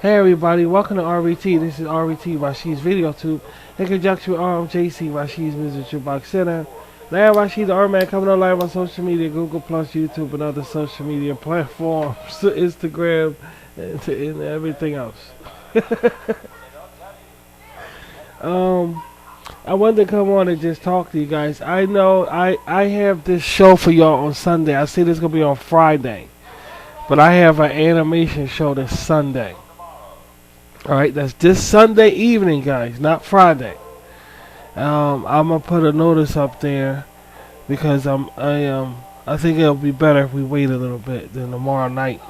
Hey everybody, welcome to RBT. This is RBT Rashi's Video Tube in conjunction with RMJC Rashi's Music Jukebox Center. Now Rashid the R-Man coming on live on social media, Google Plus, YouTube, and other social media platforms, Instagram, and everything else. I wanted to come on and just talk to you guys. I know I have this show for y'all on Sunday. I see this gonna be on Friday, but I have an animation show this Sunday. Alright, that's this Sunday evening, guys, not Friday. I'm gonna put a notice up there because I think it'll be better if we wait a little bit than tomorrow night.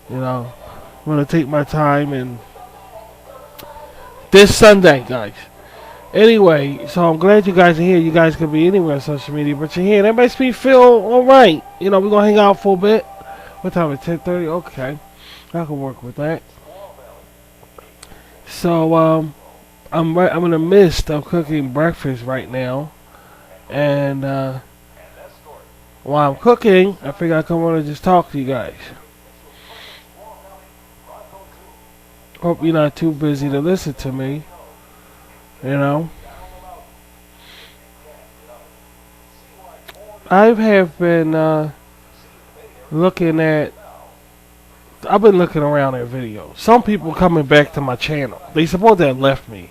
You know, I'm gonna take my time and this Sunday, guys. Anyway, so I'm glad you guys are here. You guys could be anywhere on social media, but you're here. That makes me feel alright. You know, we're gonna hang out for a bit. What time is 10:30? Okay, I can work with that. So I'm in the midst of cooking breakfast right now, and while I'm cooking, I figure I'd come on and just talk to you guys. Hope you're not too busy to listen to me. You know, I have been looking at. I've been looking around at videos. Some people coming back to my channel. They supposed to have left me.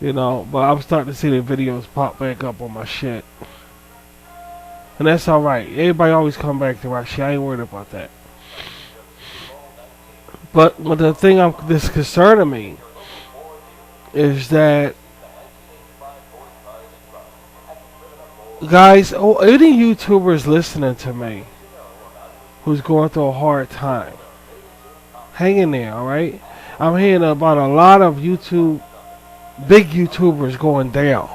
You know, but I'm starting to see the videos pop back up on my shit. And that's alright. Everybody always come back to my shit. I ain't worried about that. But the thing that's concerning me is that guys, any YouTubers listening to me who's going through a hard time, hang in there, alright? I'm hearing about a lot of big YouTubers going down.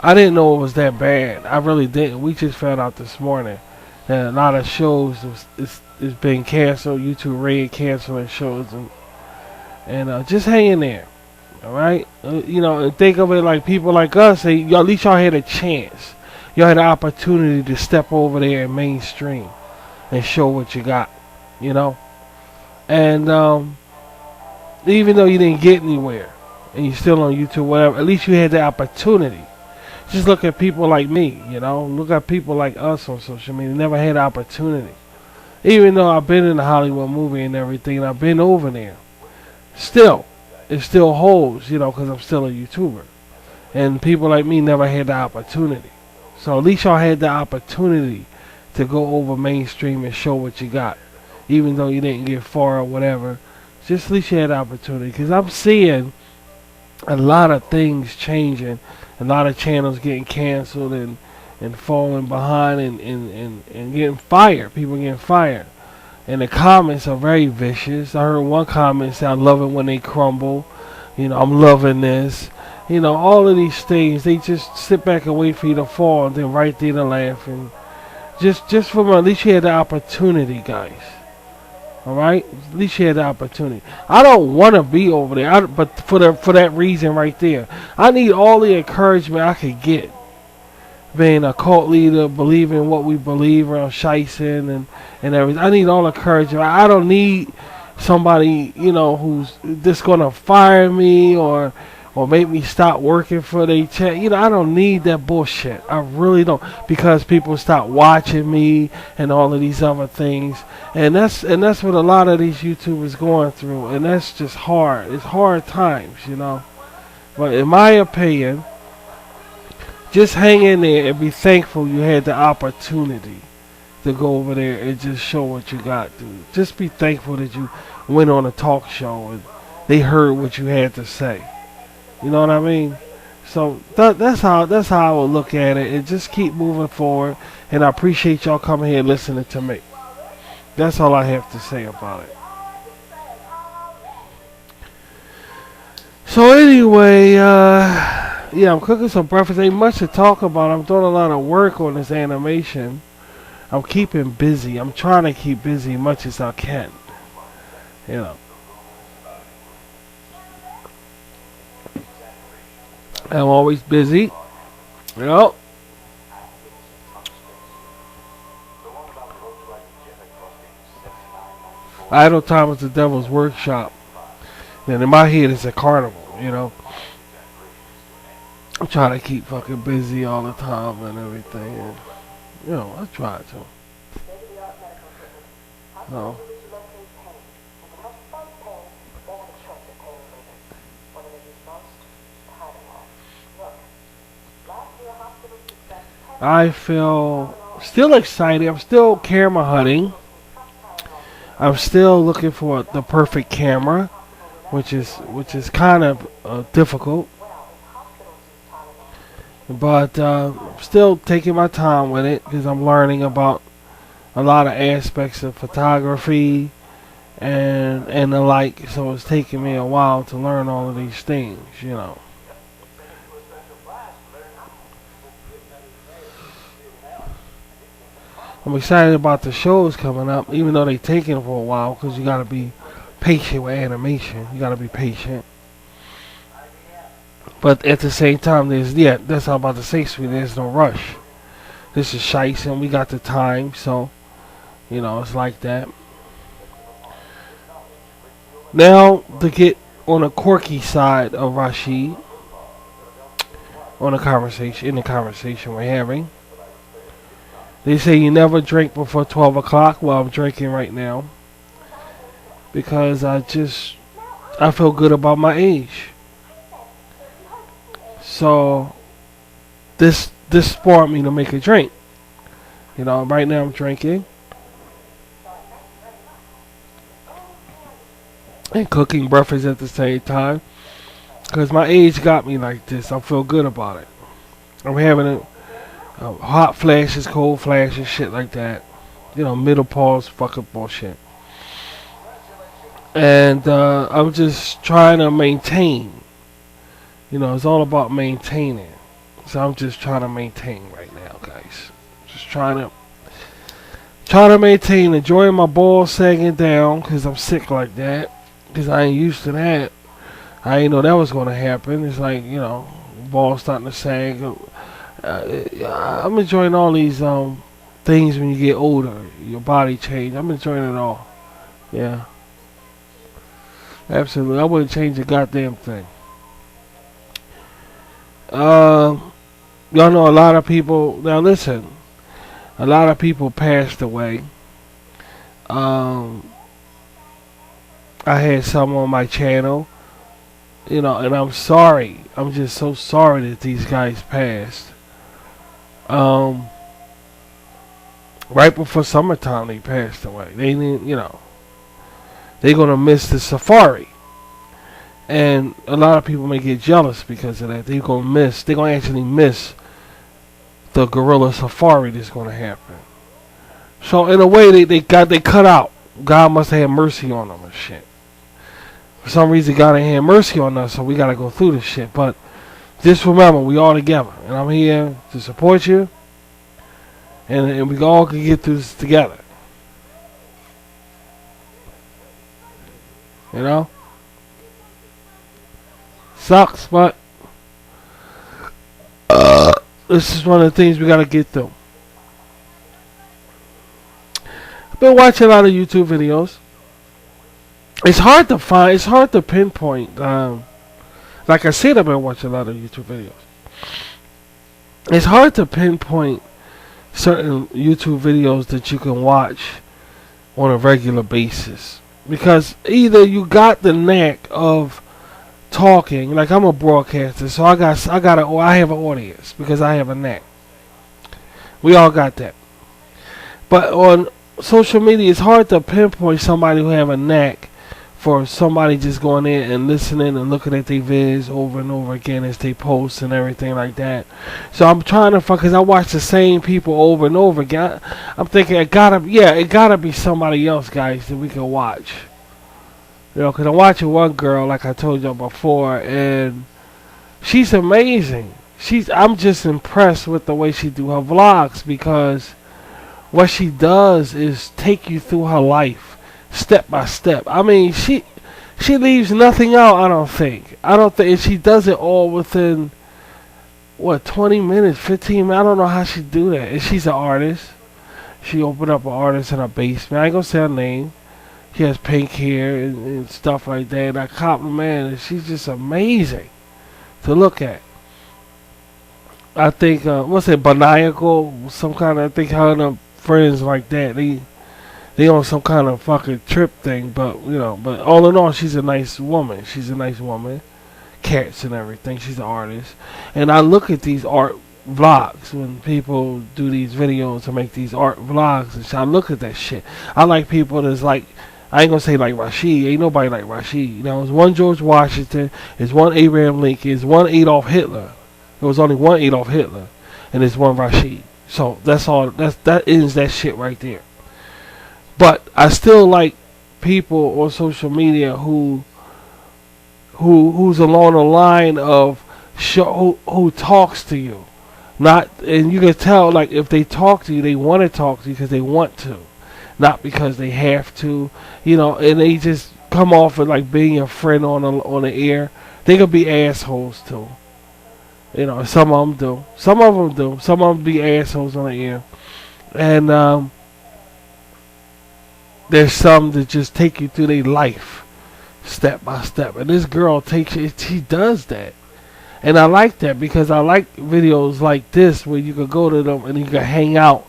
I didn't know it was that bad. I really didn't. We just found out this morning that a lot of shows is being canceled. YouTube Red canceling shows, and just hang in there, alright? You know, and think of it like people like us. At least y'all had a chance. Y'all had an opportunity to step over there and mainstream and show what you got, you know. And even though you didn't get anywhere and you're still on YouTube, whatever, at least you had the opportunity. Just look at people like me, you know. Look at people like us on social media. Never had the opportunity. Even though I've been in the Hollywood movie and everything, and I've been over there, still, it still holds, you know, because I'm still a YouTuber. And people like me never had the opportunity. So at least y'all had the opportunity to go over mainstream and show what you got. Even though you didn't get far or whatever, just at least you had the opportunity. Because I'm seeing a lot of things changing, a lot of channels getting canceled and falling behind and getting fired. People getting fired. And the comments are very vicious. I heard one comment say, I love it when they crumble. You know, I'm loving this. You know, all of these things, they just sit back and wait for you to fall and then right there to laugh. And just from at least you had the opportunity, guys. Alright? At least you had the opportunity. I don't want to be over there, but for that reason right there. I need all the encouragement I could get. Being a cult leader, believing what we believe around Shiesty and everything. I need all the encouragement. I don't need somebody, you know, who's just going to fire me or make me stop working for their check. You know, I don't need that bullshit. I really don't, because people stop watching me and all of these other things, and that's what a lot of these YouTubers going through, and that's just hard. It's hard times, you know. But in my opinion, just hang in there and be thankful you had the opportunity to go over there and just show what you got, dude. Just be thankful that you went on a talk show and they heard what you had to say. You know what I mean? So that's how I would look at it, and just keep moving forward. And I appreciate y'all coming here and listening to me. That's all I have to say about it. So anyway, yeah, I'm cooking some breakfast. Ain't much to talk about. I'm doing a lot of work on this animation. I'm keeping busy. I'm trying to keep busy as much as I can. You know. I'm always busy. You know. Idle time is the devil's workshop. And in my head, it's a carnival, I'm trying to keep fucking busy all the time and everything. And, I try to. No. I feel still excited. I'm still camera hunting. I'm still looking for the perfect camera, which is kind of difficult. But still taking my time with it because I'm learning about a lot of aspects of photography and the like. So it's taking me a while to learn all of these things. I'm excited about the shows coming up, even though they taking for a while, because you got to be patient with animation. You got to be patient. But at the same time, that's all I'm about to say, sweetie. There's no rush. This is shice, and we got the time, so, it's like that. Now, to get on the quirky side of Rashid, in the conversation we're having. They say you never drink before 12 o'clock. Well, I'm drinking right now because I feel good about my age. So this sparked me to make a drink. Right now I'm drinking and cooking breakfast at the same time because my age got me like this. I feel good about it. I'm having hot flashes, cold flashes, shit like that. Middle pause, fucking bullshit. And I'm just trying to maintain. It's all about maintaining. So I'm just trying to maintain right now, guys. Just trying to maintain, enjoying my balls sagging down because I'm sick like that. Because I ain't used to that. I didn't know that was going to happen. It's like, balls starting to sag. I'm enjoying all these things when you get older. Your body change. I'm enjoying it all. Yeah. Absolutely. I wouldn't change a goddamn thing. Y'all know a lot of people. Now listen. A lot of people passed away. I had some on my channel. And I'm sorry. I'm just so sorry that these guys passed. Right before summertime they passed away. They didn't, they're gonna miss the safari, and a lot of people may get jealous because of that. They're gonna actually miss the gorilla safari that's gonna happen. So in a way, they cut out. God must have had mercy on them and shit. For some reason, God ain't had mercy on us, so we gotta go through this shit. But just remember, we all together, and I'm here to support you, and we all can get through this together. Sucks, but this is one of the things we gotta get through. I've been watching a lot of YouTube videos. It's hard to pinpoint. Like I said, I've been watching a lot of YouTube videos. It's hard to pinpoint certain YouTube videos that you can watch on a regular basis. Because either you got the knack of talking, like I'm a broadcaster, so I have an audience because I have a knack. We all got that. But on social media, it's hard to pinpoint somebody who have a knack for somebody just going in and listening and looking at their vids over and over again as they post and everything like that. So I'm trying to because I watch the same people over and over again. I'm thinking it gotta be somebody else, guys, that we can watch. Because I'm watching one girl, like I told y'all before, and she's amazing. I'm just impressed with the way she do her vlogs, because what she does is take you through her life step by step. I mean, she leaves nothing out. I don't think, and she does it all within 20 minutes, 15 minutes. I don't know how she do that. And she's an artist. She opened up an artist in her basement. I ain't gonna say her name. She has pink hair and stuff like that. And I compliment her, and she's just amazing to look at. I think what's it, Baniacal, some kind of, I think her and her friends like that. They on some kind of fucking trip thing, but but all in all, she's a nice woman. She's a nice woman. Cats and everything. She's an artist, and I look at these art vlogs when people do these videos to make these art vlogs, and I look at that shit. I like people that's like, I ain't gonna say like Rashid. Ain't nobody like Rashid. You know, there's one George Washington, there's one Abraham Lincoln, there's one Adolf Hitler. There was only one Adolf Hitler, and there's one Rashid. So that's all. That ends that shit right there. But I still like people on social media who's along the line of who talks to you. Not, and you can tell, like, if they talk to you, they want to talk to you because they want to, not because they have to, and they just come off of like being a friend on the air. They could be assholes too. Some of them do. Some of them do. Some of them be assholes on the air. And there's some that just take you through their life, step by step. And this girl she does that. And I like that because I like videos like this where you can go to them and you can hang out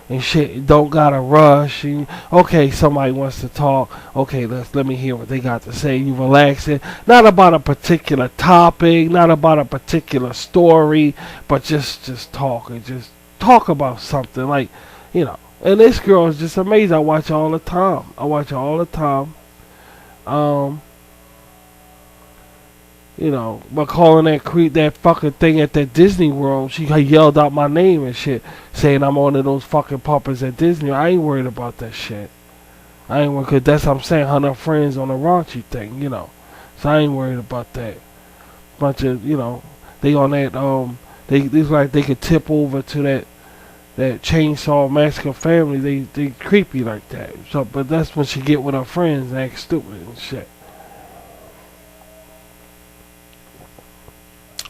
and shit. You don't gotta rush. Okay, somebody wants to talk. Okay, let me hear what they got to say. You relax it. Not about a particular topic, not about a particular story, but just talk and just talk about something And this girl is just amazing. I watch her all the time. But calling that fucking thing at that Disney World, she yelled out my name and shit, saying I'm one of those fucking puppets at Disney. I ain't worried about that shit. I ain't worried, cause that's what I'm saying. Her and her friends on the raunchy thing, So I ain't worried about that. Bunch of, they on that, it's like they could tip over to that Chainsaw Massacre family. They creepy like that. So, but that's when she get with her friends and act stupid and shit.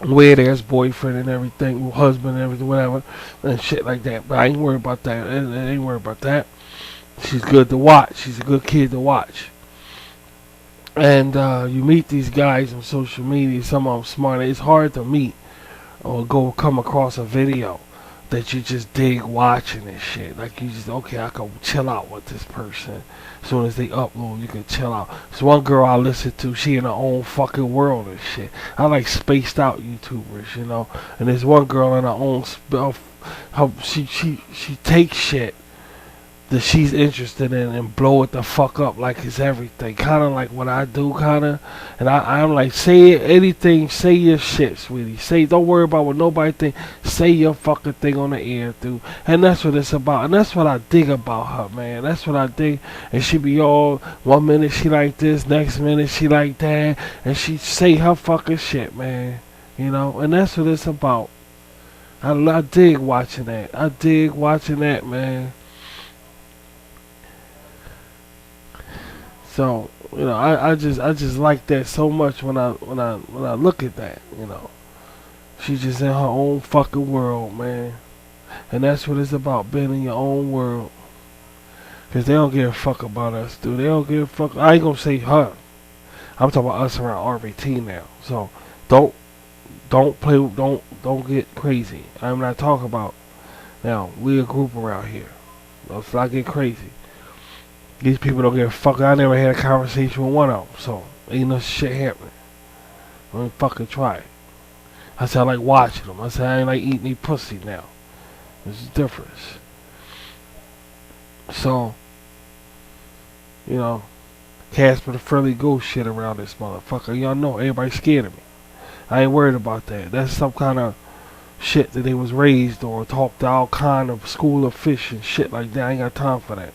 Weird ass boyfriend and everything, husband and everything, whatever, and shit like that. But I ain't worried about that. I ain't worried about that. She's good to watch. She's a good kid to watch. And you meet these guys on social media. Some of them smart. It's hard to meet or come across a video that you just dig watching and shit. Like you just, okay, I can chill out with this person. As soon as they upload, you can chill out. There's one girl I listen to, she in her own fucking world and shit. I like spaced out YouTubers, And there's one girl in her own, she takes shit that she's interested in and blow it the fuck up like it's everything. Kind of like what I do, kind of. And I'm like, say anything, say your shit, sweetie. Don't worry about what nobody think. Say your fucking thing on the air, dude. And that's what it's about. And that's what I dig about her, man. That's what I dig. And she be all, 1 minute she like this, next minute she like that. And she say her fucking shit, man. And that's what it's about. I dig watching that. I dig watching that, man. So, I just like that so much when I look at that, She's just in her own fucking world, man. And that's what it's about, being in your own world. Cause they don't give a fuck about us, dude. They don't give a fuck. I ain't gonna say her. I'm talking about us around RBT now. So don't get crazy. I'm not talking about now, we a group around here. Let's not get crazy. These people don't give a fuck. I never had a conversation with one of them, so ain't no shit happening. Don't fucking try it. I said I like watching them. I said I ain't like eating any pussy now. There's a difference. So, Casper the Friendly Ghost shit around this motherfucker. Y'all know everybody's scared of me. I ain't worried about that. That's some kind of shit that they was raised or talked to all kind of school of fish and shit like that. I ain't got time for that.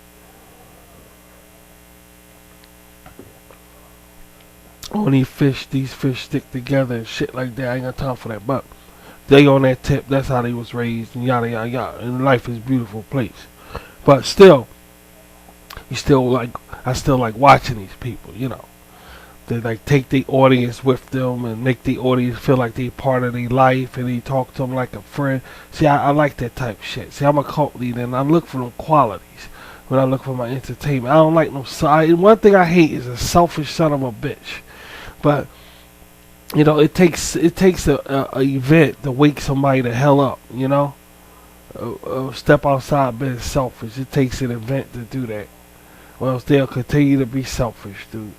Only these fish stick together and shit like that. I ain't got time for that. But they on that tip. That's how they was raised and yada yada yada. And life is a beautiful place. But still, I still like watching these people. They like take the audience with them and make the audience feel like they part of their life and they talk to them like a friend. See, I like that type of shit. See, I'm a cult leader and I look for them qualities. when I look for my entertainment. I don't like no side. One thing I hate is a selfish son of a bitch. But it takes a event to wake somebody the hell up. Step outside being selfish. It takes an event to do that. Or else they'll continue to be selfish, dude.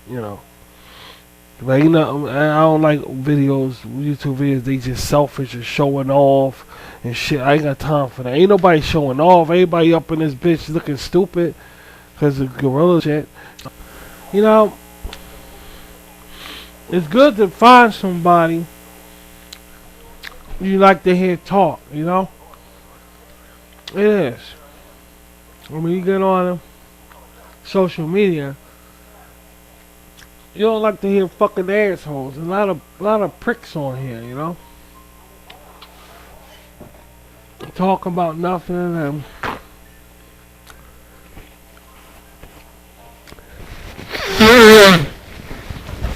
But I don't like videos, YouTube videos. They just selfish and showing off and shit. I ain't got time for that. Ain't nobody showing off. Everybody up in this bitch looking stupid because of gorilla shit. You know, it's good to find somebody you like to hear talk. It is. When you get on social media, you don't like to hear fucking assholes. A lot of pricks on here. Talk about nothing and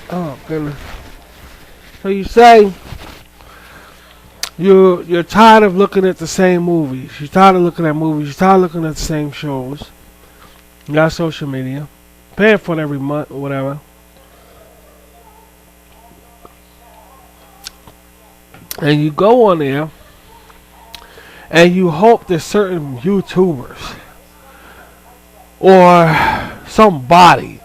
oh goodness. So you say you're tired of looking at the same movies. You're tired of looking at movies. You're tired of looking at the same shows. You got social media, paying for it every month or whatever. And you go on there and you hope that certain YouTubers or somebody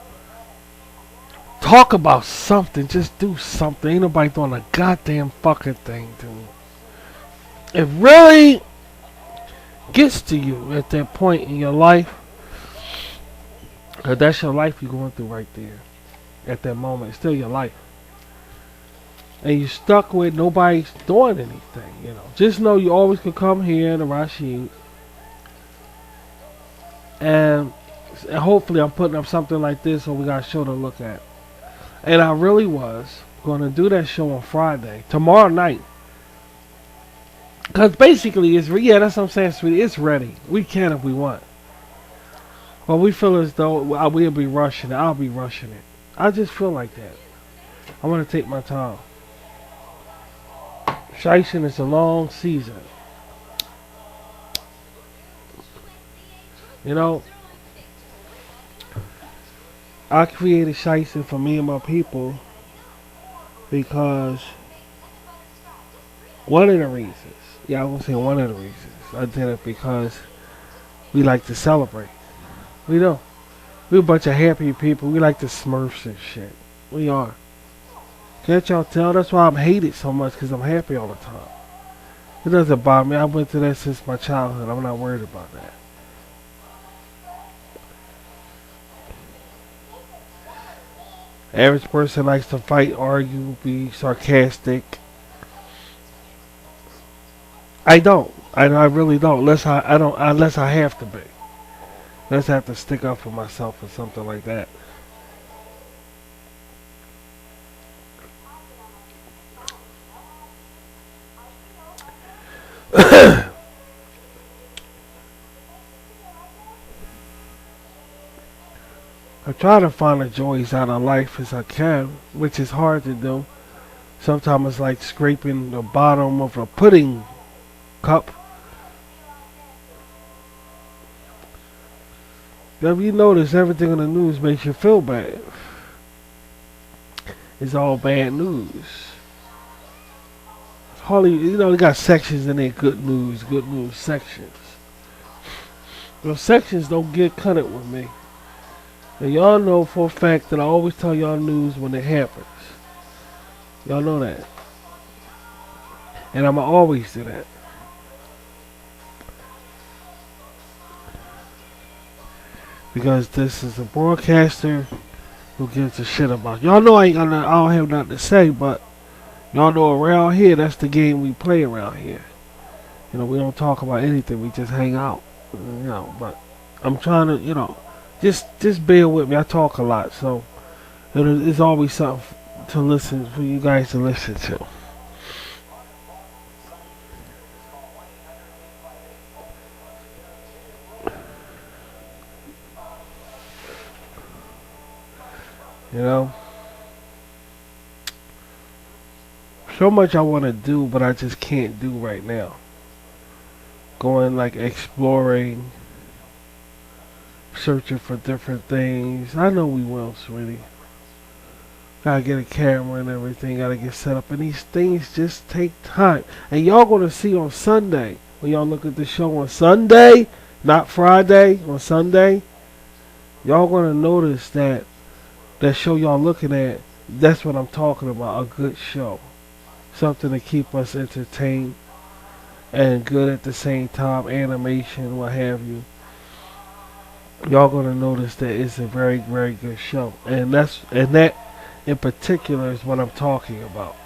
talk about something, just do something. Ain't nobody doing a goddamn fucking thing, dude. It really gets to you at that point in your life. Cause that's your life you're going through right there. At that moment. It's still your life. And you're stuck with nobody's doing anything, Just know you always can come here to Rashid. And hopefully I'm putting up something like this so we got a show to look at. And I really was going to do that show on Friday. Tomorrow night. Because basically, that's what I'm saying, sweetie. It's ready. We can if we want. Well, we feel as though we'll be rushing it. I'll be rushing it. I just feel like that. I want to take my time. Shicing is a long season. I created Shicing for me and my people because one of the reasons, I won't say one of the reasons, I did it because we like to celebrate. We do. We're a bunch of happy people. We like to smurfs and shit. We are. Can't y'all tell? That's why I'm hated so much, because I'm happy all the time. It doesn't bother me. I went through that since my childhood. I'm not worried about that. Average person likes to fight, argue, be sarcastic. I don't. I really don't. Unless I have to be. Unless I have to stick up for myself or something like that. I try to find the joys out of life as I can, which is hard to do. Sometimes it's like scraping the bottom of a pudding cup. If you notice, everything on the news makes you feel bad. It's all bad news. Hardly, they got sections in there, good news sections. Those sections don't get cut it with me. And y'all know for a fact that I always tell y'all news when it happens. Y'all know that. And I'ma always do that. Because this is a broadcaster who gives a shit about. Y'all know I don't have nothing to say, but y'all know around here, that's the game we play around here. We don't talk about anything, we just hang out. But I'm trying to, just bear with me. I talk a lot, so there's always something to listen for you guys to listen to. So much I want to do, but I just can't do right now. Going like exploring searching for different things. I know we will, sweetie. Gotta get a camera and everything. Gotta get set up. And these things just take time. And y'all gonna see on Sunday, when y'all look at the show on Sunday, not Friday, on Sunday, y'all gonna notice that that show y'all looking at, that's what I'm talking about. A good show. Something to keep us entertained and good at the same time. Animation, what have you. Y'all gonna notice that it's a very, very good show. And that in particular is what I'm talking about.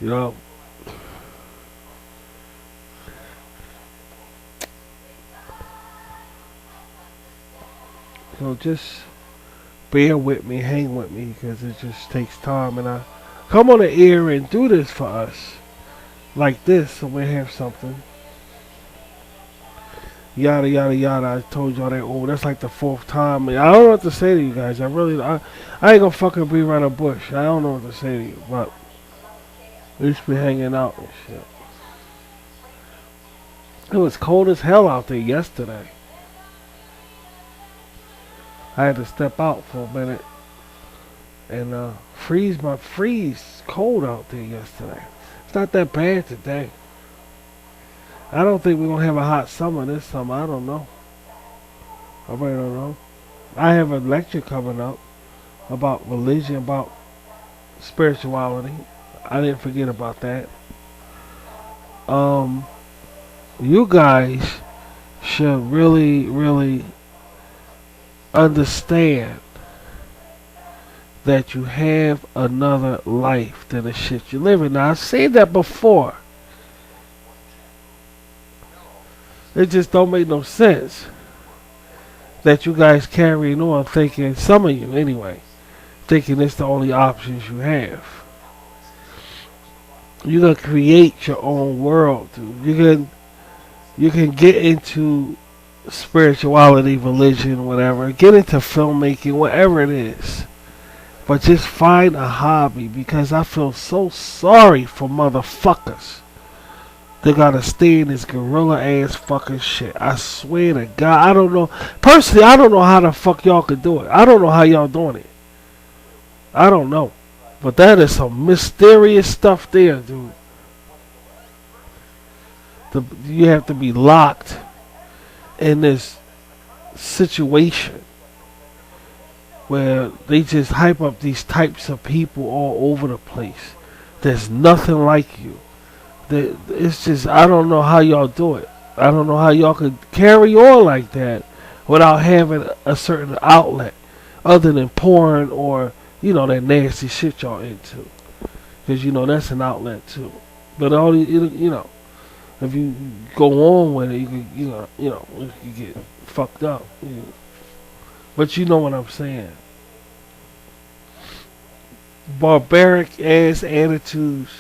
You know, so just bear with me, hang with me, because it just takes time, and I come on the air and do this for us like this, so we have something. Yada yada yada. I told y'all that. Oh, that's like the fourth time. I don't know what to say to you guys. I ain't gonna fucking be around the bush. I don't know what to say to you, but we just be hanging out and shit. It was cold as hell out there yesterday. I had to step out for a minute and freeze cold out there yesterday. It's not that bad today. I don't think we're gonna have a hot summer this summer. I don't know. I really don't know. I have a lecture coming up about religion, about spirituality. I didn't forget about that. Um, you guys should really, really understand that you have another life than the shit you're living. Now, I've said that before. It just don't make no sense that you guys carrying on thinking, some of you anyway, thinking it's the only options you have. You're gonna create your own world, dude. You can get into spirituality, religion, whatever. Get into filmmaking, whatever it is. But just find a hobby, because I feel so sorry for motherfuckers. They gotta stay in this gorilla ass fucking shit. I swear to God, I don't know. Personally, I don't know how the fuck y'all could do it. I don't know how y'all doing it. I don't know. But that is some mysterious stuff there, dude. You have to be locked in this situation where they just hype up these types of people all over the place. There's nothing like you. It's just, I don't know how y'all do it. I don't know how y'all could carry on like that without having a certain outlet other than porn or, that nasty shit y'all into. Because, that's an outlet too. But if you go on with it, you could, you could get fucked up. But you know what I'm saying. Barbaric ass attitudes.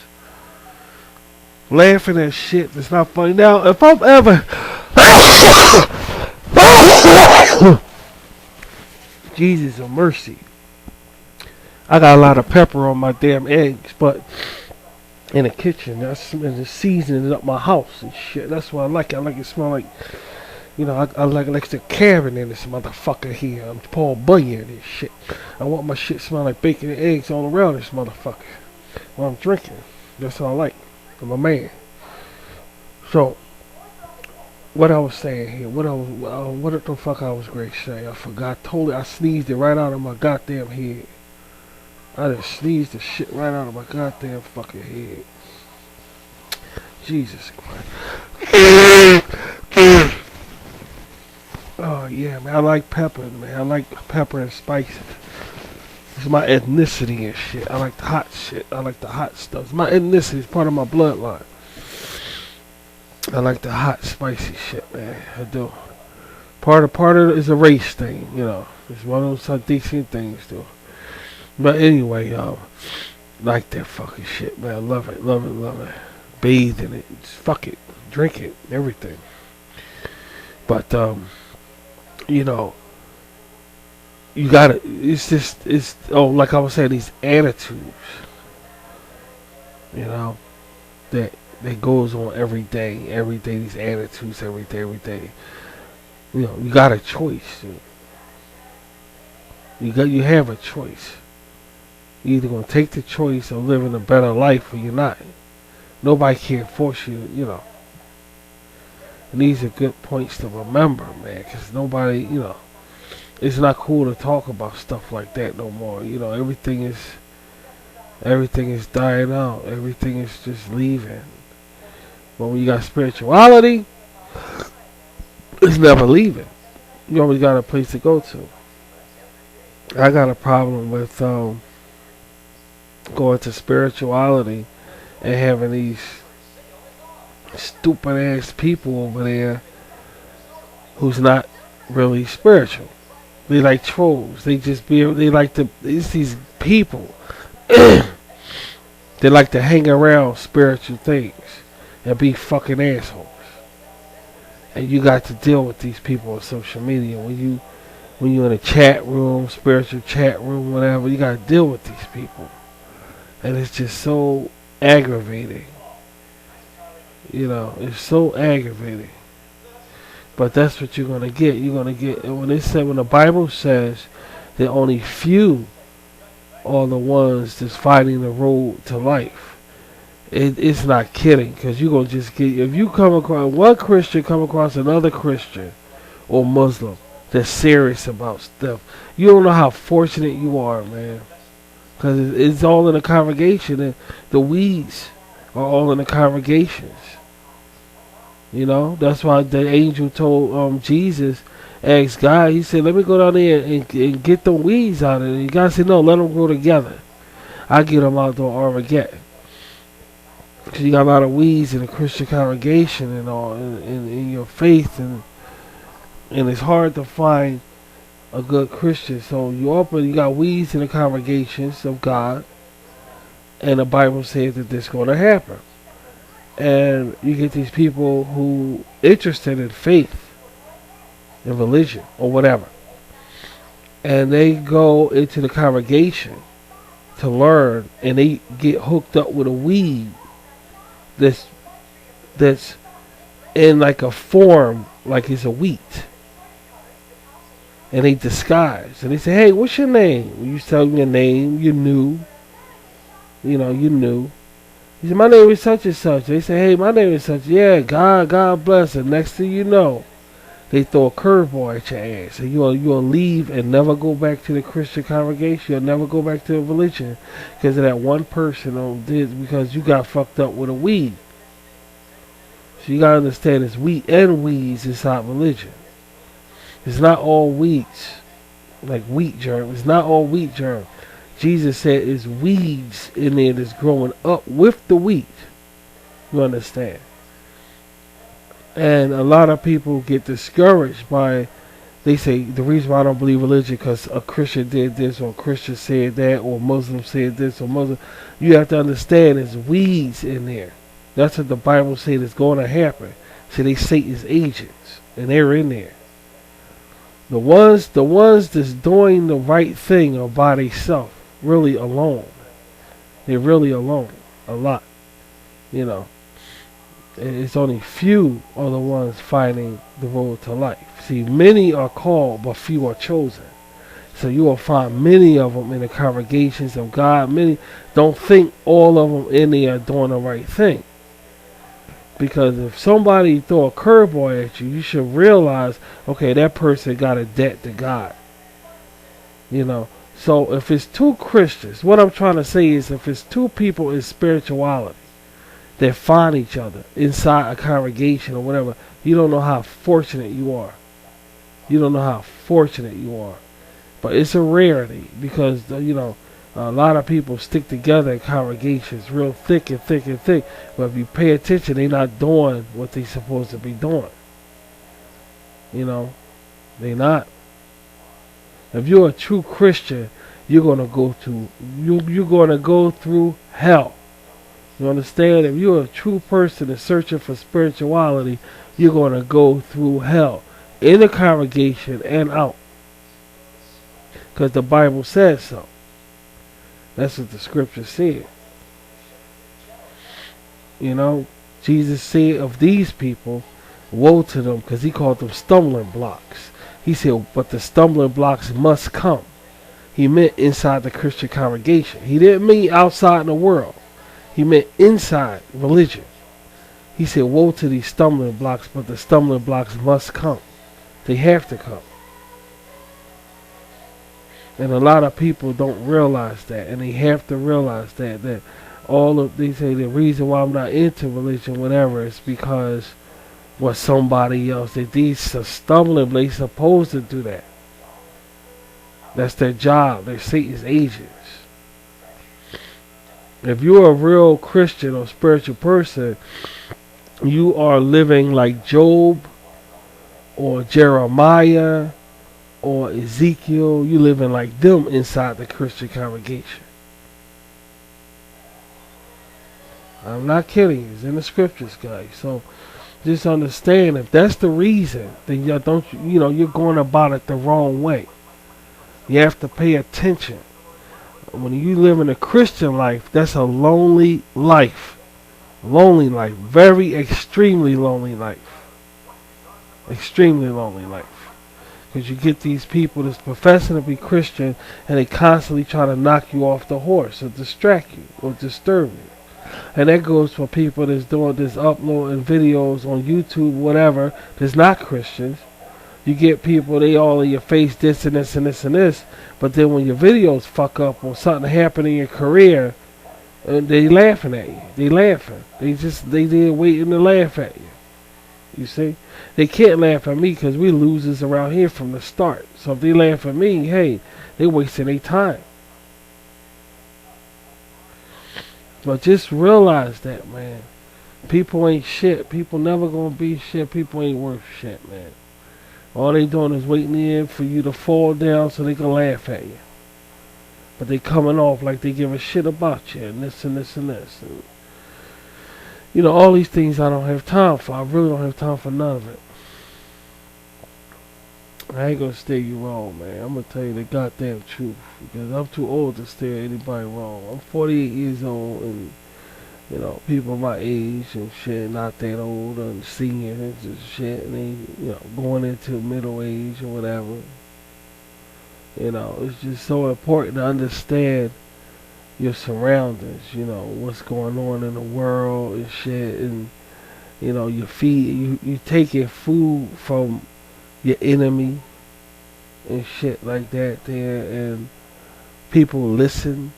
Laughing at shit that's not funny. Now, if I'm ever Jesus of mercy, I got a lot of pepper on my damn eggs, but in the kitchen, that's seasoning up my house and shit. That's why I like it. I like it smell like, I like the Karen in this motherfucker here. I'm Paul Bunyan and shit. I want my shit smell like bacon and eggs all around this motherfucker when I'm drinking. That's all I like. I'm a man. So, what I was saying here, what the fuck I was great saying? I forgot. Totally, I sneezed it right out of my goddamn head. I just sneezed the shit right out of my goddamn fucking head. Jesus Christ. Oh yeah, man. I like pepper, man. I like pepper and spices. It's my ethnicity and shit. I like the hot shit. I like the hot stuff. It's my ethnicity. It's part of my bloodline. I like the hot, spicy shit, man. I do. Part of it is a race thing, It's one of those decent things, too. But anyway, like that fucking shit, man. I love it, love it, love it. Bathe in it. Just fuck it. Drink it. Everything. But, you gotta, like I was saying, these attitudes, that that goes on every day. Every day, these attitudes, every day, every day. You got a choice. You have a choice. You're either gonna take the choice of living a better life, or you're not. Nobody can force you. And these are good points to remember, man, because nobody, it's not cool to talk about stuff like that no more. Everything is dying out. Everything is just leaving. But when you got spirituality, it's never leaving. You always got a place to go to. I got a problem with going to spirituality and having these stupid ass people over there who's not really spiritual. They like trolls. It's these people they like to hang around spiritual things and be fucking assholes. And you got to deal with these people on social media. When you're in a chat room, spiritual chat room, whatever, you got to deal with these people. And it's just so aggravating. It's so aggravating. But that's what you're going to get. You're going to get, when the Bible says that only few are the ones that's fighting the road to life, it's not kidding. Because you're going to just get, if you come across, one Christian come across another Christian or Muslim that's serious about stuff, you don't know how fortunate you are, man. Because it's all in the congregation, and the weeds are all in the congregations. That's why the angel told Jesus, asked God, he said, let me go down there and get the weeds out of it. And God said, no, let them grow together. I get them out there Armageddon. Because you got a lot of weeds in the Christian congregation and all, in your faith, and it's hard to find a good Christian. So you got weeds in the congregations of God, and the Bible says that this is going to happen. And you get these people who interested in faith, in religion, or whatever. And they go into the congregation to learn, and they get hooked up with a weed that's in like a form like it's a wheat. And they disguise. And they say, hey, what's your name? When you tell them your name, you knew. You knew. He said, my name is such and such. They say, hey, my name is such. Yeah, God bless. And next thing you know, they throw a curveball at your ass. And you'll leave and never go back to the Christian congregation. You'll never go back to a religion because of that one person because you got fucked up with a weed. So you got to understand it's wheat and weeds inside religion. It's not all weeds, like wheat germ. It's not all wheat germ. Jesus said it's weeds in there that's growing up with the wheat. You understand? And a lot of people get discouraged by, they say, the reason why I don't believe religion because a Christian did this, or a Christian said that, or a Muslim said this, or Muslim. You have to understand there's weeds in there. That's what the Bible said is going to happen. See, they Satan's agents, and they're in there. The ones that's doing the right thing are by themselves. Really alone. They're really alone. A lot. It's only few are the ones fighting the road to life. See, many are called, but few are chosen. So you will find many of them in the congregations of God. Many don't think all of them in there are doing the right thing. Because if somebody throw a curveball at you, you should realize, okay, that person got a debt to God. So if it's two Christians, what I'm trying to say is if it's two people in spirituality that find each other inside a congregation or whatever, you don't know how fortunate you are. You don't know how fortunate you are. But it's a rarity because, a lot of people stick together in congregations real thick and thick and thick. But if you pay attention, they're not doing what they're supposed to be doing. They're not. If you're a true Christian, you're gonna go through hell. You understand? If you're a true person and searching for spirituality, you're gonna go through hell in the congregation and out, because the Bible says so. That's what the scripture said. Jesus said of these people, woe to them, because he called them stumbling blocks. He said, but the stumbling blocks must come. He meant inside the Christian congregation. He didn't mean outside in the world. He meant inside religion. He said, woe to these stumbling blocks, but the stumbling blocks must come. They have to come. And a lot of people don't realize that, and they have to realize that they say the reason why I'm not into religion, whatever, is because what somebody else, that these are stumbling, they supposed to do that. That's their job. They're Satan's agents. If you're a real Christian or spiritual person, you are living like Job or Jeremiah or Ezekiel. You living like them inside the Christian congregation. I'm not kidding you. It's in the scriptures, guys. So just understand, if that's the reason, then you're going about it the wrong way. You have to pay attention. When you live in a Christian life, that's a lonely life. Lonely life. Very extremely lonely life. Extremely lonely life. Because you get these people that's professing to be Christian, and they constantly try to knock you off the horse or distract you or disturb you. And that goes for people that's doing this, uploading videos on YouTube, whatever, that's not Christians. You get people, they all in your face, this and this and this and this. But then when your videos fuck up or something happen in your career, they laughing at you. They laughing. They there waiting to laugh at you. You see? They can't laugh at me because we losers around here from the start. So if they laugh at me, hey, they wasting their time. But just realize that, man. People ain't shit. People never gonna be shit. People ain't worth shit, man. All they doing is waiting in for you to fall down so they can laugh at you. But they coming off like they give a shit about you and this and this and this. And, all these things I don't have time for. I really don't have time for none of it. I ain't gonna steer you wrong, man. I'm gonna tell you the goddamn truth. Because I'm too old to steer anybody wrong. I'm 48 years old, and people my age and shit, not that old, and seniors and shit, and they, going into middle age or whatever. It's just so important to understand your surroundings, what's going on in the world and shit, and, you taking food from your enemy and shit like that there, and people listen.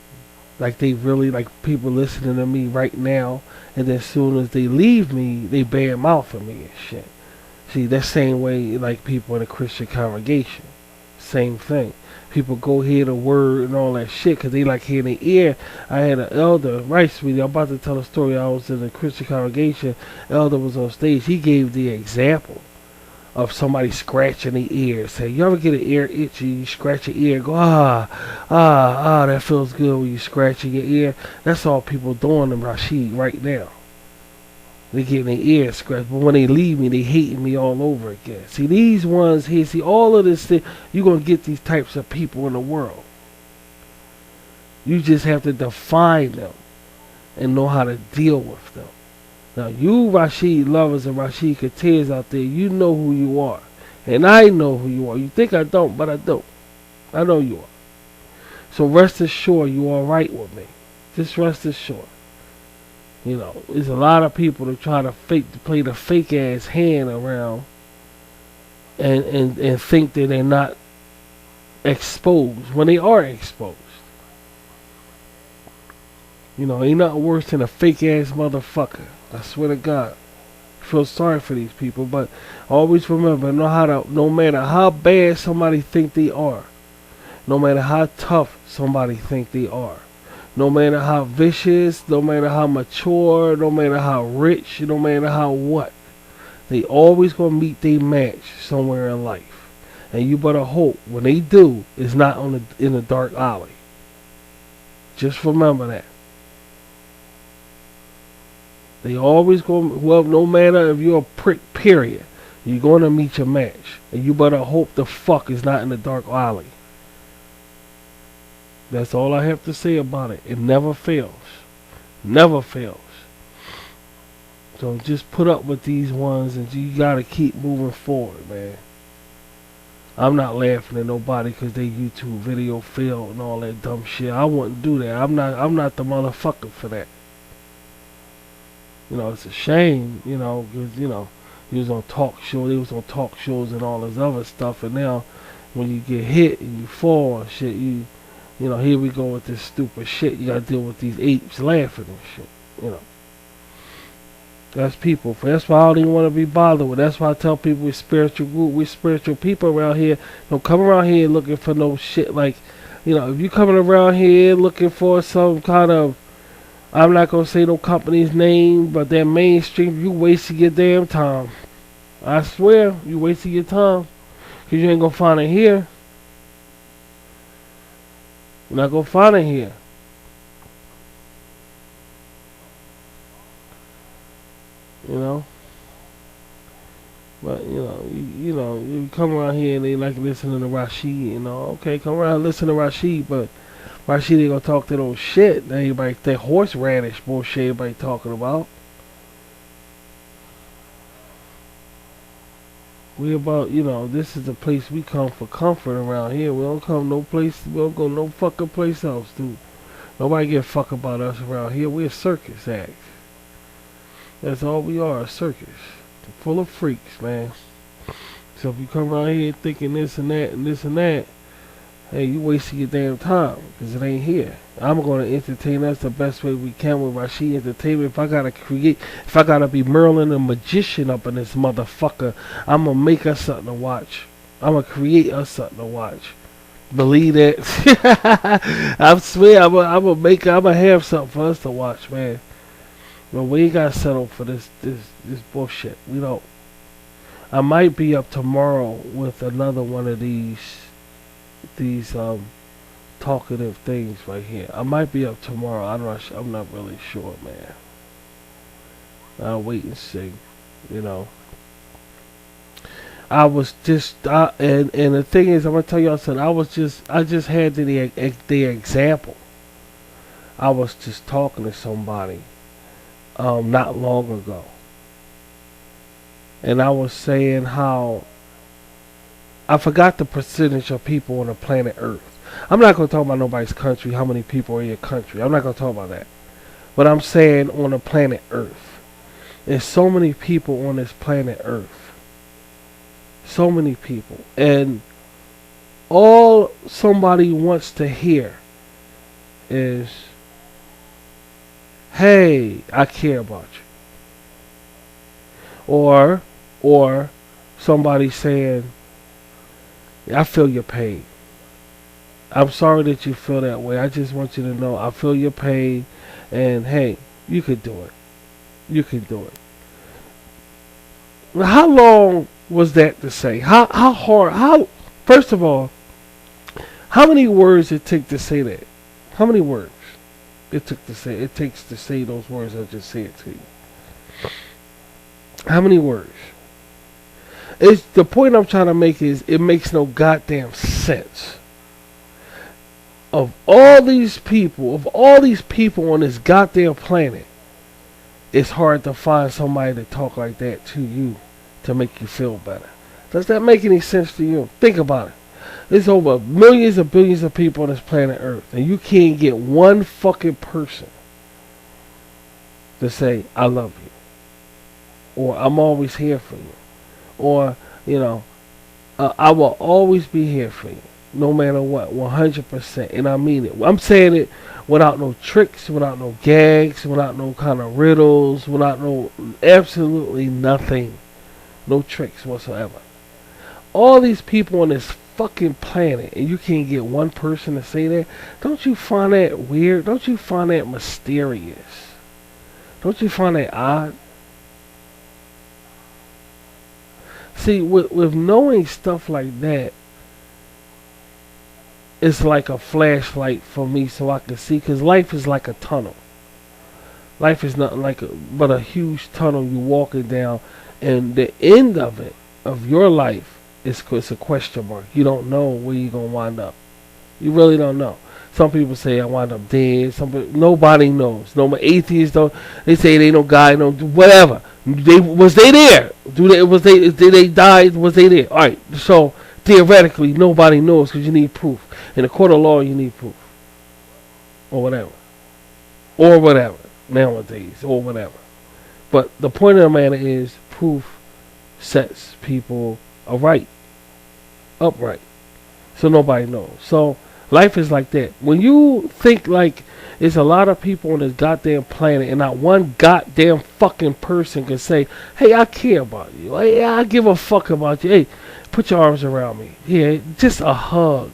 Like they really, like people listening to me right now, and then as soon as they leave me, they bad mouthing me and shit. See, that same way like people in a Christian congregation. Same thing. People go hear the word and all that shit because they like hearing the ear. I had an elder, right, sweetie, I'm about to tell a story. I was in a Christian congregation. Elder was on stage. He gave the example of somebody scratching the ear. Say, you ever get an ear itchy, you scratch your ear, go, that feels good when you scratching your ear. That's all people doing in Rashid right now. They getting their ear scratched, but when they leave me, they hating me all over again. See, these ones here, see, all of this thing, you're going to get these types of people in the world. You just have to define them and know how to deal with them. Now, you Rashid lovers and Rashid Kateers out there, you know who you are. And I know who you are. You think I don't, but I do. I know you are. So rest assured you are right with me. Just rest assured. There's a lot of people that try to play the fake ass hand around and think that they're not exposed when they are exposed. Ain't nothing worse than a fake ass motherfucker. I swear to God. I feel sorry for these people, but always remember, no matter how bad somebody think they are, no matter how tough somebody think they are, no matter how vicious, no matter how mature, no matter how rich, no matter how what, they always gonna meet their match somewhere in life. And you better hope when they do, it's not in a dark alley. Just remember that. They always go, well, no matter if you're a prick, period, you're going to meet your match. And you better hope the fuck is not in the dark alley. That's all I have to say about it. It never fails. Never fails. So just put up with these ones, and you gotta keep moving forward, man. I'm not laughing at nobody because they YouTube video failed and all that dumb shit. I wouldn't do that. I'm not the motherfucker for that. It's a shame, because he was on talk show. They was on talk shows and all this other stuff, and now when you get hit and you fall and shit, here we go with this stupid shit. You gotta deal with these apes laughing and shit. That's people. That's why I don't even want to be bothered with. That's why I tell people we're spiritual group. We're spiritual people around here. Don't come around here looking for no shit like, if you coming around here looking for some kind of, I'm not going to say no company's name, but they're mainstream, you wasting your damn time. I swear, you wasting your time. Because you ain't going to find it here. You're not going to find it here. But you come around here and they like listening to Rashid, okay, come around and listen to Rashid, but Rashid ain't gonna talk to those shit that everybody, that horseradish bullshit everybody talking about. We about, this is the place we come for comfort around here. We don't come no place, we don't go no fucking place else, dude. Nobody give a fuck about us around here. We're a circus act. That's all we are, a circus. Full of freaks, man. So if you come around here thinking this and that and this and that, hey, you wasting your damn time, because it ain't here. I'm going to entertain us the best way we can with Rashid Entertainment. If I got to be Merlin the Magician up in this motherfucker, I'm going to make us something to watch. I'm going to create us something to watch. Believe that. I swear, I'm going to have something for us to watch, man. But we ain't got to settle for this bullshit. We don't. I might be up tomorrow with another one of these talkative things right here. I might be up tomorrow. I'm not really sure, man. I'll wait and see. I was just and the thing is, I'm gonna tell y'all something. I just had the example. I was just talking to somebody not long ago, and I was saying how I forgot the percentage of people on the planet Earth. I'm not going to talk about nobody's country, how many people are in your country. I'm not going to talk about that. But I'm saying on the planet Earth. There's so many people on this planet Earth. So many people. And all somebody wants to hear is, hey, I care about you. Or somebody saying, I feel your pain. I'm sorry that you feel that way. I just want you to know I feel your pain, and hey, you can do it. You can do it. How long was that to say? How hard? First of all, how many words it took to say that? How many words it takes to say those words I just said to you? How many words? It's the point I'm trying to make is it makes no goddamn sense. Of all these people on this goddamn planet, it's hard to find somebody to talk like that to you to make you feel better. Does that make any sense to you? Think about it. There's over millions and billions of people on this planet Earth, and you can't get one fucking person to say, I love you. Or I'm always here for you. Or, I will always be here for you. No matter what, 100%, and I mean it. I'm saying it without no tricks, without no gags, without no kind of riddles, without absolutely nothing, no tricks whatsoever. All these people on this fucking planet, and you can't get one person to say that. Don't you find that weird? Don't you find that mysterious? Don't you find that odd? See, with knowing stuff like that, it's like a flashlight for me so I can see, because life is like a tunnel. Life is not like but a huge tunnel you're walking down, and the end of it, of your life, it's a question mark. You don't know where you're going to wind up. You really don't know. Some people say I wound up dead. Nobody knows. No atheists don't. They say they no guy, no whatever. Was they there? Did they die? Was they there? All right. So theoretically, nobody knows because you need proof. In a court of law, you need proof, or whatever nowadays, or whatever. But the point of the matter is, proof sets people upright. So nobody knows. So life is like that. When you think like there's a lot of people on this goddamn planet and not one goddamn fucking person can say, hey, I care about you. Hey, I give a fuck about you. Hey, put your arms around me. Yeah, just a hug.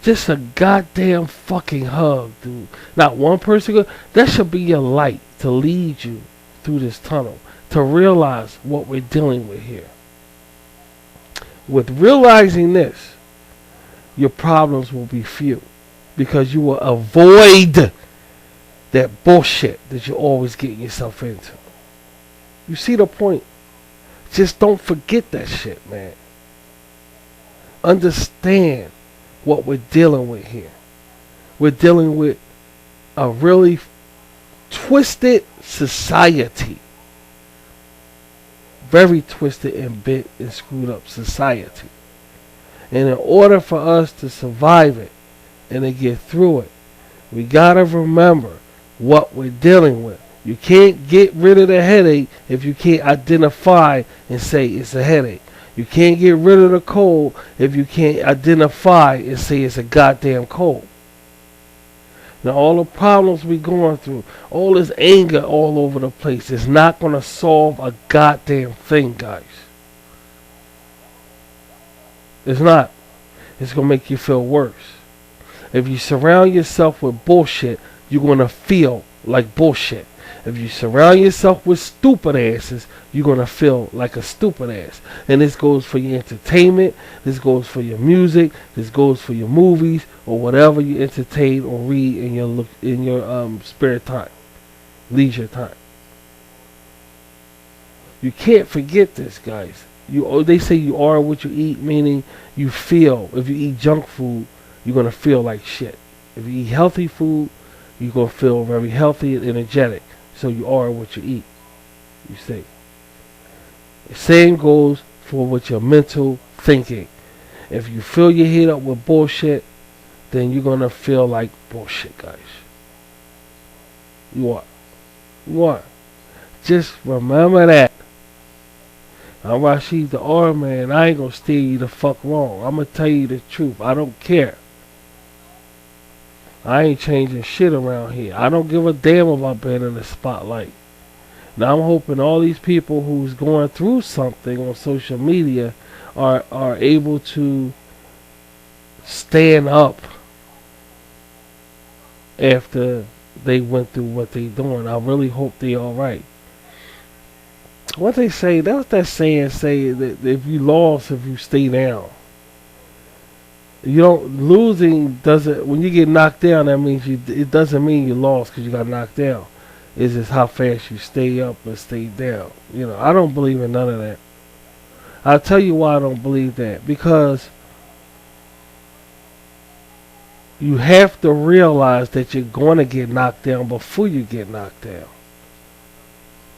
Just a goddamn fucking hug, dude. Not one person. That should be your light to lead you through this tunnel. To realize what we're dealing with here. With realizing this, your problems will be few. Because you will avoid that bullshit that you're always getting yourself into. You see the point? Just don't forget that shit, man. Understand what we're dealing with here. We're dealing with a really twisted society. Very twisted and bent and screwed up society. And in order for us to survive it and to get through it, we gotta remember what we're dealing with. You can't get rid of the headache if you can't identify and say it's a headache. You can't get rid of the cold if you can't identify and say it's a goddamn cold. Now all the problems we're going through, all this anger all over the place is not going to solve a goddamn thing, guys. It's not. It's going to make you feel worse. If you surround yourself with bullshit, you're going to feel like bullshit. If you surround yourself with stupid asses, you're going to feel like a stupid ass. And this goes for your entertainment, this goes for your music, this goes for your movies, or whatever you entertain or read in your spare time, leisure time. You can't forget this, guys. They say you are what you eat, meaning you feel. If you eat junk food, you're going to feel like shit. If you eat healthy food, you're going to feel very healthy and energetic. So you are what you eat, you see. The same goes for with your mental thinking. If you fill your head up with bullshit, then you're going to feel like bullshit, guys. You are. Just remember that. I'm Rashid the R man. I ain't going to steer you the fuck wrong. I'm going to tell you the truth. I don't care. I ain't changing shit around here. I don't give a damn about being in the spotlight. Now I'm hoping all these people who's going through something on social media are able to stand up after they went through what they doing. I really hope they alright. What they say, that's that saying say that if you lost, if you stay down. You don't, losing doesn't, when you get knocked down, that means it doesn't mean you lost because you got knocked down. It's just how fast you stay up or stay down. You know, I don't believe in none of that. I'll tell you why I don't believe that. Because you have to realize that you're going to get knocked down before you get knocked down.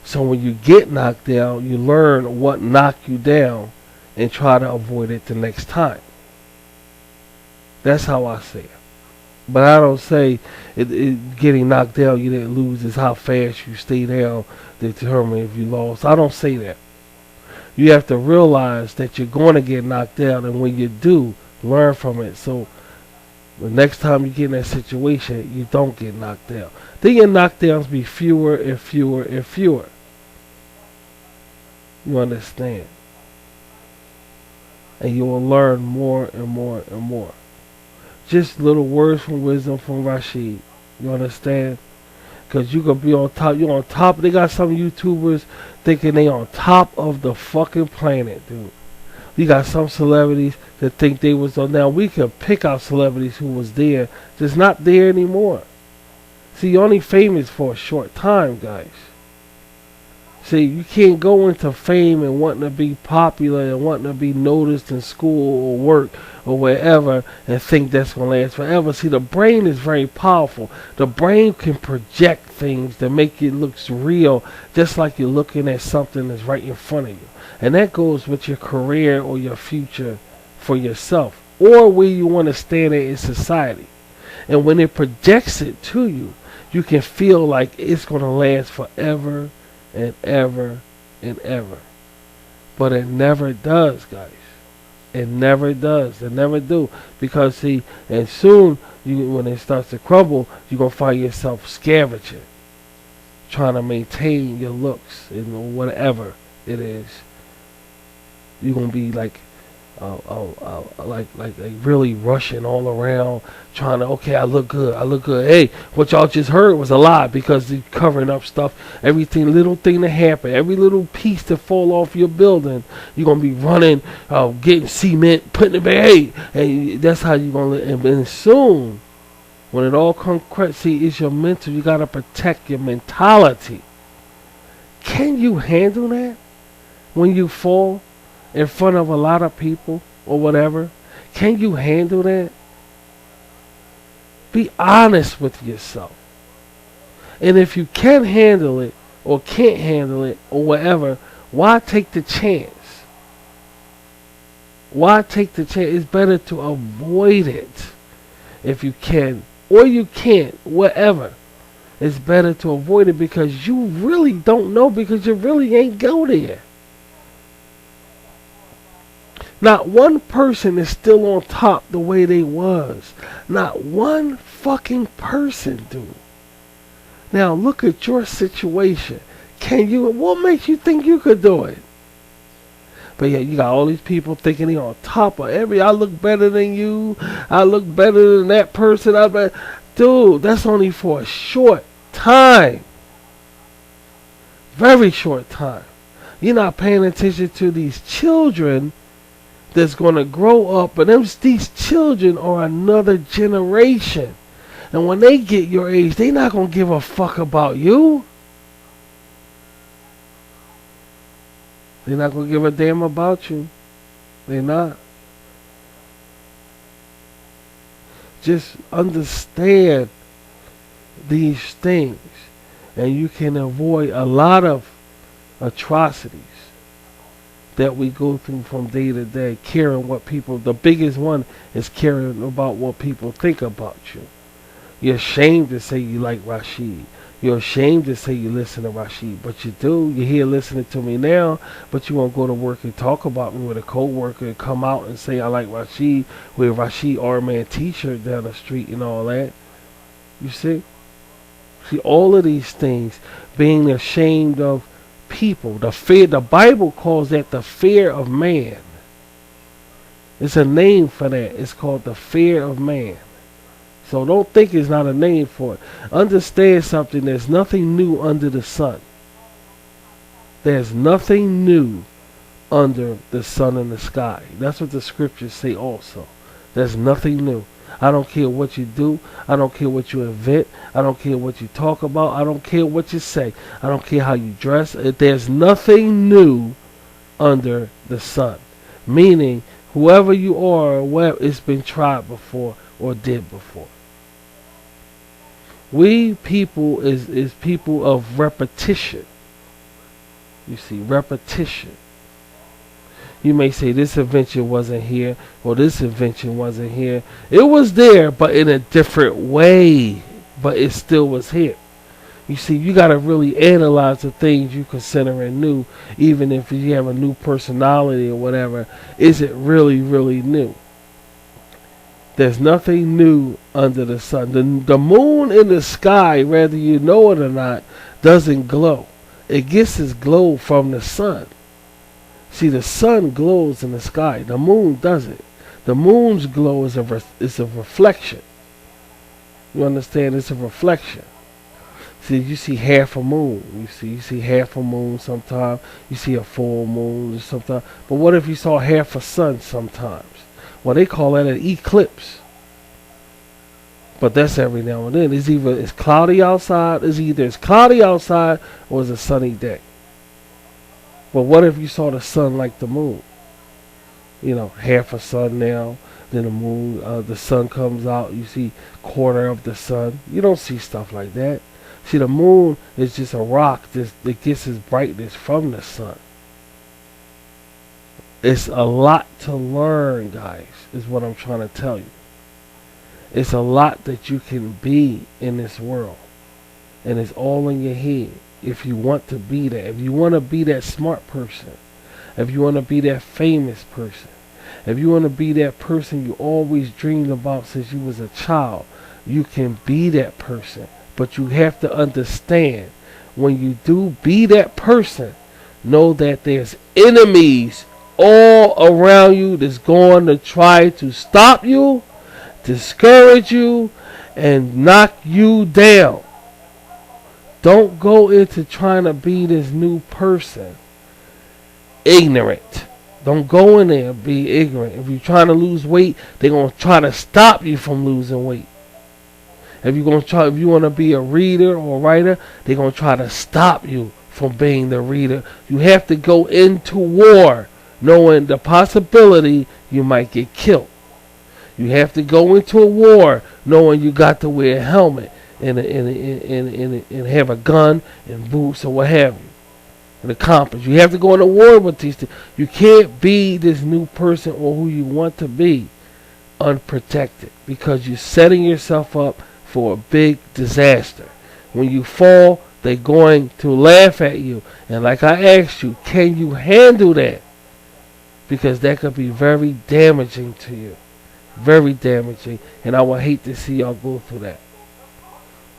So when you get knocked down, you learn what knocked you down and try to avoid it the next time. That's how I say it. But I don't say getting knocked down, you didn't lose, is how fast you stay down to determine if you lost. I don't say that. You have to realize that you're going to get knocked down, and when you do, learn from it. So the next time you get in that situation, you don't get knocked down. Then your knockdowns be fewer and fewer and fewer. You understand? And you will learn more and more and more. Just little words from wisdom from Rashid. You understand? Because you could be on top. You're on top. They got some YouTubers thinking they on top of the fucking planet, dude. You got some celebrities that think they was on. Now, we could pick out celebrities who was there, just not there anymore. See, you're only famous for a short time, guys. See, you can't go into fame and wanting to be popular and wanting to be noticed in school or work or wherever and think that's going to last forever. See, the brain is very powerful. The brain can project things that make it look real, just like you're looking at something that's right in front of you. And that goes with your career or your future for yourself, or where you want to stand in society. And when it projects it to you, you can feel like it's going to last forever and ever and ever. But it never does, guys. It never does. It never do. Because see, and soon when it starts to crumble, you're gonna find yourself scavenging, trying to maintain your looks and whatever it is. You're gonna be like like really rushing all around, trying to, okay, I look good. Hey, what y'all just heard was a lie, because they're covering up stuff. Everything, little thing that happened, every little piece that fall off your building, you're gonna be running, getting cement, putting it back. Hey, and that's how you're gonna live. And soon, when it all comes, see, it's your mental. You gotta protect your mentality. Can you handle that when you fall in front of a lot of people or whatever? Can you handle that? Be honest with yourself. And if you can handle it or can't handle it or whatever, why take the chance? Why take the chance? It's better to avoid it if you can, or you can't, whatever. It's better to avoid it, because you really don't know, because you really ain't go there. Not one person is still on top the way they was. Not one fucking person, dude. Now look at your situation. What makes you think you could do it? But yeah, you got all these people thinking they on top of I look better than you. I look better than that person. Dude, that's only for a short time. Very short time. You're not paying attention to these children that's going to grow up, and these children are another generation. And when they get your age, they're not going to give a fuck about you. They're not going to give a damn about you. They're not. Just understand these things, and you can avoid a lot of atrocities that we go through from day to day, caring what people, the biggest one is caring about what people think about you. You're ashamed to say you like Rashid. You're ashamed to say you listen to Rashid, but you do. You're here listening to me now, but you won't go to work and talk about me with a co-worker and come out and say I like Rashid with Rashid R-Man t-shirt down the street and all that. You see? See, all of these things, being ashamed of people, the Bible calls that the fear of man. It's a name for that. It's called the fear of man. So don't think it's not a name for it. Understand something. There's nothing new under the sun. There's nothing new under the sun and the sky. That's what the scriptures say also. There's nothing new. I don't care what you do. I don't care what you invent. I don't care what you talk about. I don't care what you say. I don't care how you dress. There's nothing new under the sun. Meaning, whoever you are, it's been tried before or did before. We people is people of repetition. You see, repetition. You may say this invention wasn't here, or this invention wasn't here. It was there, but in a different way. But it still was here. You see, you got to really analyze the things you considering new, even if you have a new personality or whatever. Is it really, really new? There's nothing new under the sun. The moon in the sky, whether you know it or not, doesn't glow. It gets its glow from the sun. See, the sun glows in the sky. The moon doesn't. The moon's glow is a reflection. You understand? It's a reflection. See, you see half a moon. You see half a moon sometimes. You see a full moon sometimes. But what if you saw half a sun sometimes? Well, they call that an eclipse. But that's every now and then. It's cloudy outside. It's either it's cloudy outside or it's a sunny day. But what if you saw the sun like the moon? Half a sun now, then the moon, the sun comes out, you see quarter of the sun. You don't see stuff like that. See, the moon is just a rock that gets its brightness from the sun. It's a lot to learn, guys, is what I'm trying to tell you. It's a lot that you can be in this world. And it's all in your head. If you want to be that. If you want to be that smart person. If you want to be that famous person. If you want to be that person you always dreamed about since you was a child. You can be that person. But you have to understand, when you do be that person, know that there's enemies all around you that's going to try to stop you, discourage you, and knock you down. Don't go into trying to be this new person ignorant. Don't go in there and be ignorant. If you're trying to lose weight, they're going to try to stop you from losing weight. If you want to be a reader or a writer, they're going to try to stop you from being the reader. You have to go into war knowing the possibility you might get killed. You have to go into a war knowing you got to wear a helmet and have a gun and boots or what have you. And a compass. You have to go into war with these things. You can't be this new person or who you want to be unprotected, because you're setting yourself up for a big disaster. When you fall, they're going to laugh at you. And like I asked you, can you handle that? Because that could be very damaging to you. Very damaging. And I would hate to see y'all go through that.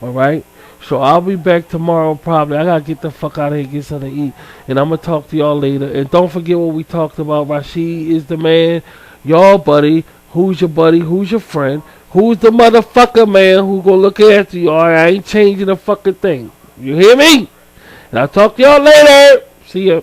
Alright? So I'll be back tomorrow probably. I gotta get the fuck out of here, get something to eat. And I'm gonna talk to y'all later. And don't forget what we talked about. Rashid is the man. Y'all buddy. Who's your buddy? Who's your friend? Who's the motherfucker, man, who gonna look after you? Alright, I ain't changing a fucking thing. You hear me? And I'll talk to y'all later. See ya.